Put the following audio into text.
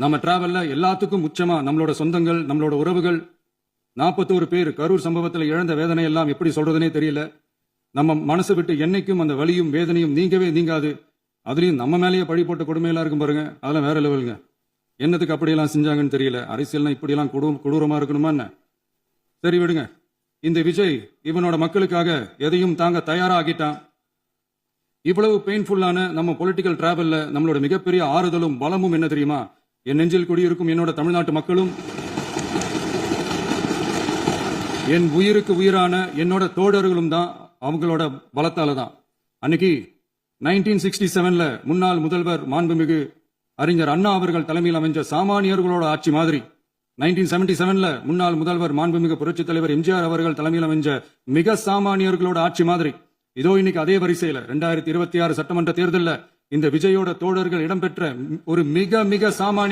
நம்ம டிராவல்ல எல்லாத்துக்கும் முச்சமா நம்மளோட சொந்தங்கள், நம்மளோட உறவுகள் 41 பேர் கரூர் சம்பவத்தில் இழந்த வேதனை எல்லாம் எப்படி சொல்றதுனே தெரியல. நம்ம மனசு விட்டு என்னைக்கும் அந்த வலியும் வேதனையும் நீங்கவே நீங்காது. அதுலயும் நம்ம மேலேயே பழி போட்ட கொடுமையெல்லாம் இருக்கும் பாருங்க, அதெல்லாம் வேற லெவலுங்க. என்னத்துக்கு அப்படியெல்லாம் செஞ்சாங்கன்னு தெரியல. அரசியல்னா இப்படியெல்லாம் கொடூரமா இருக்கணுமா என்ன? சரி விடுங்க. இந்த விஜய் இவனோட மக்களுக்காக எதையும் தாங்க தயாராகிட்டான். இவ்வளவு பெயின்ஃபுல்லான நம்ம பொலிட்டிக்கல் டிராவல்ல நம்மளோட மிகப்பெரிய ஆறுதலும் பலமும் என்ன தெரியுமா? என் நெஞ்சில் குடியிருக்கும் என்னோட தமிழ்நாட்டு மக்களும், என் உயிருக்கு உயிரான என்னோட தோழர்களும் தான். அவங்களோட பலத்தால தான். அன்னைக்கு 1967ல முன்னாள் முதல்வர் மாண்புமிகு அறிஞர் அண்ணா அவர்கள் தலைமையில் அமைஞ்ச சாமானியர்களோட ஆட்சி மாதிரி 1977ல முன்னாள் முதல்வர் மாண்புமிகு புரட்சித் தலைவர் எம்ஜிஆர் அவர்கள் தலைமையில் அமைஞ்ச மிக சாமானியர்களோட ஆட்சி மாதிரி இதோ இன்னைக்கு அதே வரிசையில 2026 சட்டமன்ற தேர்தலில் இந்த விஜயோட தோழர்கள் இடம்பெற்ற ஒரு மிக மிக சாமானிய